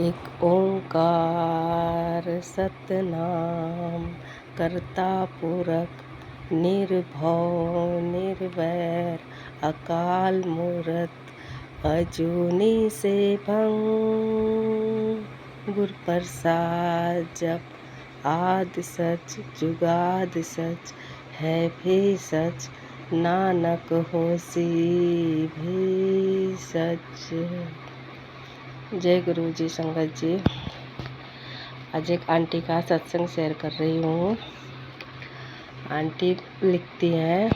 एक ओंकार सतनाम करता पुरख निर्भव निर्वैर अकाल मूरत अजूनी सेभं गुर प्रसाद जप आदि सच जुगाद सच है भी सच नानक होसी भी सच। जय गुरु जी। संगत जी, आज एक आंटी का सत्संग शेयर कर रही हूँ। आंटी लिखती हैं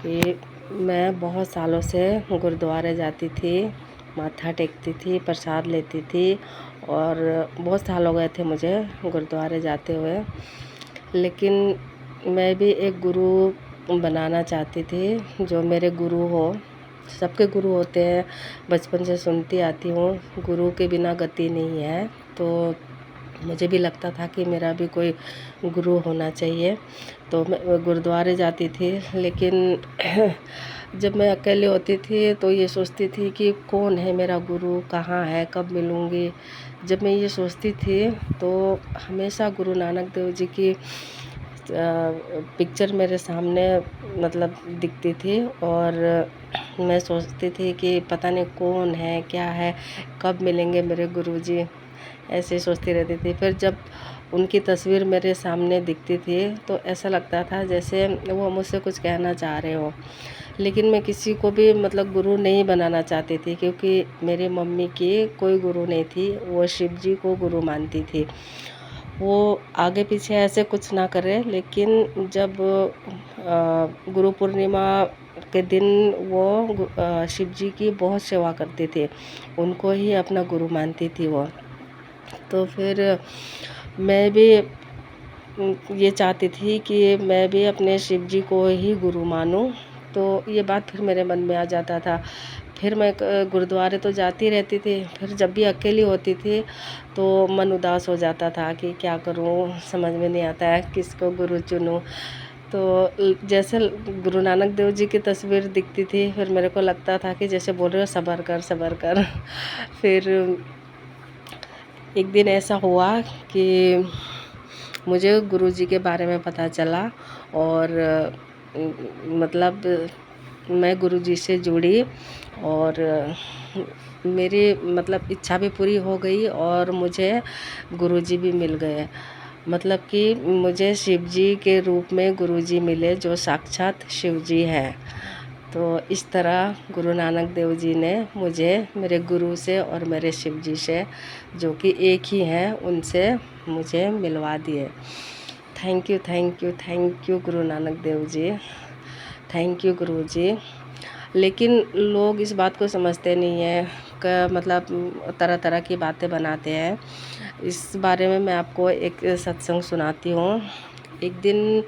कि मैं बहुत सालों से गुरुद्वारे जाती थी, माथा टेकती थी, प्रसाद लेती थी और बहुत साल हो गए थे मुझे गुरुद्वारे जाते हुए। लेकिन मैं भी एक गुरु बनाना चाहती थी जो मेरे गुरु हो। सबके गुरु होते हैं, बचपन से सुनती आती हूँ, गुरु के बिना गति नहीं है। तो मुझे भी लगता था कि मेरा भी कोई गुरु होना चाहिए। तो मैं गुरुद्वारे जाती थी, लेकिन जब मैं अकेले होती थी तो ये सोचती थी कि कौन है मेरा गुरु, कहाँ है, कब मिलूँगी। जब मैं ये सोचती थी तो हमेशा गुरु नानक देव जी की पिक्चर मेरे सामने मतलब दिखती थी और मैं सोचती थी कि पता नहीं कौन है, क्या है, कब मिलेंगे मेरे गुरुजी, ऐसे सोचती रहती थी। फिर जब उनकी तस्वीर मेरे सामने दिखती थी तो ऐसा लगता था जैसे वो मुझसे कुछ कहना चाह रहे हो। लेकिन मैं किसी को भी मतलब गुरु नहीं बनाना चाहती थी, क्योंकि मेरी मम्मी की कोई गुरु नहीं थी, वो शिव जी को गुरु मानती थी। वो आगे पीछे ऐसे कुछ ना करे, लेकिन जब गुरु पूर्णिमा के दिन वो शिव जी की बहुत सेवा करते थे, उनको ही अपना गुरु मानती थी वो। तो फिर मैं भी ये चाहती थी कि मैं भी अपने शिव जी को ही गुरु मानूं। तो ये बात फिर मेरे मन में आ जाता था। फिर मैं गुरुद्वारे तो जाती रहती थी, फिर जब भी अकेली होती थी तो मन उदास हो जाता था कि क्या करूं, समझ में नहीं आता है किसको गुरु चुनूं। तो जैसे गुरु नानक देव जी की तस्वीर दिखती थी, फिर मेरे को लगता था कि जैसे बोल रहे हो सब्र कर सब्र कर। फिर एक दिन ऐसा हुआ कि मुझे गुरु जी के बारे में पता चला और मतलब मैं गुरु जी से जुड़ी और मेरी मतलब इच्छा भी पूरी हो गई और मुझे गुरु जी भी मिल गए। मतलब कि मुझे शिव जी के रूप में गुरु जी मिले जो साक्षात शिव जी हैं। तो इस तरह गुरु नानक देव जी ने मुझे मेरे गुरु से और मेरे शिव जी से, जो कि एक ही हैं, उनसे मुझे मिलवा दिए। Thank you thank you thank you Guru Nanak Dev ji, thank you गुरु जी। लेकिन लोग इस बात को समझते नहीं है कि मतलब तरह तरह की बातें बनाते हैं। इस बारे में मैं आपको एक सत्संग सुनाती हूँ। एक दिन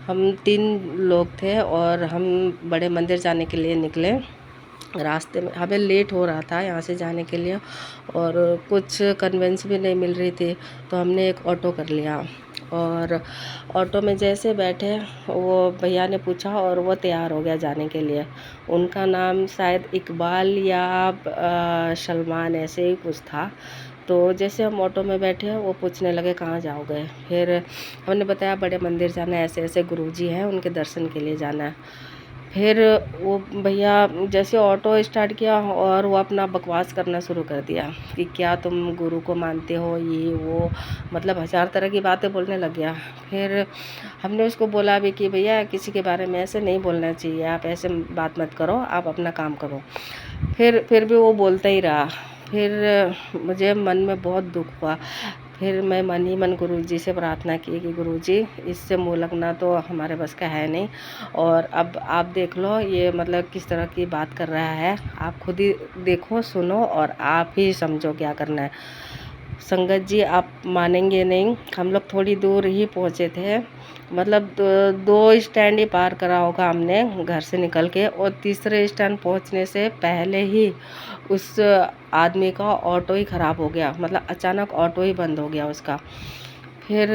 हम 3 लोग थे और हम बड़े मंदिर जाने के लिए निकले। रास्ते में हमें लेट हो रहा था यहाँ से जाने के लिए और कुछ कन्वेंस भी नहीं मिल रही थी, तो हमने एक ऑटो कर लिया। और ऑटो में जैसे बैठे, वो भैया ने पूछा और वो तैयार हो गया जाने के लिए। उनका नाम शायद इकबाल या सलमान ऐसे ही कुछ था। तो जैसे हम ऑटो में बैठे, वो पूछने लगे कहाँ जाओगे। फिर हमने बताया बड़े मंदिर जाना है, ऐसे ऐसे गुरुजी हैं, उनके दर्शन के लिए जाना है। फिर वो भैया जैसे ऑटो स्टार्ट किया और वो अपना बकवास करना शुरू कर दिया कि क्या तुम गुरु को मानते हो, ये वो, मतलब 1000 तरह की बातें बोलने लग गया। फिर हमने उसको बोला भी कि भैया किसी के बारे में ऐसे नहीं बोलना चाहिए, आप ऐसे बात मत करो, आप अपना काम करो। फिर भी वो बोलता ही रहा। फिर मुझे मन में बहुत दुख हुआ। फिर मैं मन ही मन गुरुजी से प्रार्थना की कि गुरुजी इससे मुँह लगना तो हमारे बस का है नहीं, और अब आप देख लो ये मतलब किस तरह की बात कर रहा है, आप खुद ही देखो सुनो और आप ही समझो क्या करना है। संगत जी, आप मानेंगे नहीं, हम लोग थोड़ी दूर ही पहुँचे थे, मतलब 2 स्टैंड ही पार करा होगा हमने घर से निकल के, और तीसरे स्टैंड पहुँचने से पहले ही उस आदमी का ऑटो ही ख़राब हो गया। मतलब अचानक ऑटो ही बंद हो गया उसका। फिर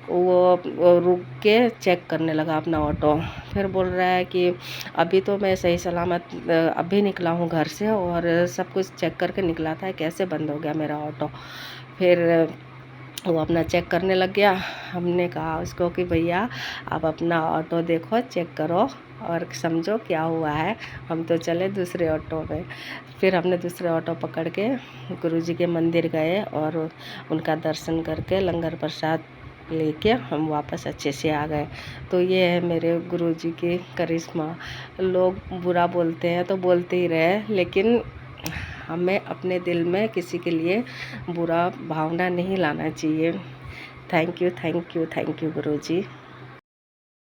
वो रुक के चेक करने लगा अपना ऑटो। फिर बोल रहा है कि अभी तो मैं सही सलामत अभी निकला हूँ घर से और सब कुछ चेक करके निकला था, कैसे बंद हो गया मेरा ऑटो। फिर वो अपना चेक करने लग गया। हमने कहा उसको कि भैया आप अपना ऑटो देखो, चेक करो और समझो क्या हुआ है। हम तो चले दूसरे ऑटो में। फिर हमने दूसरे ऑटो पकड़ के गुरुजी के मंदिर गए और उनका दर्शन करके लंगर प्रसाद लेके हम वापस अच्छे से आ गए। तो ये है मेरे गुरुजी की करिश्मा। लोग बुरा बोलते हैं तो बोलते ही रहे, लेकिन हमें अपने दिल में किसी के लिए बुरा भावना नहीं लाना चाहिए। Thank you, thank you, thank you Guruji.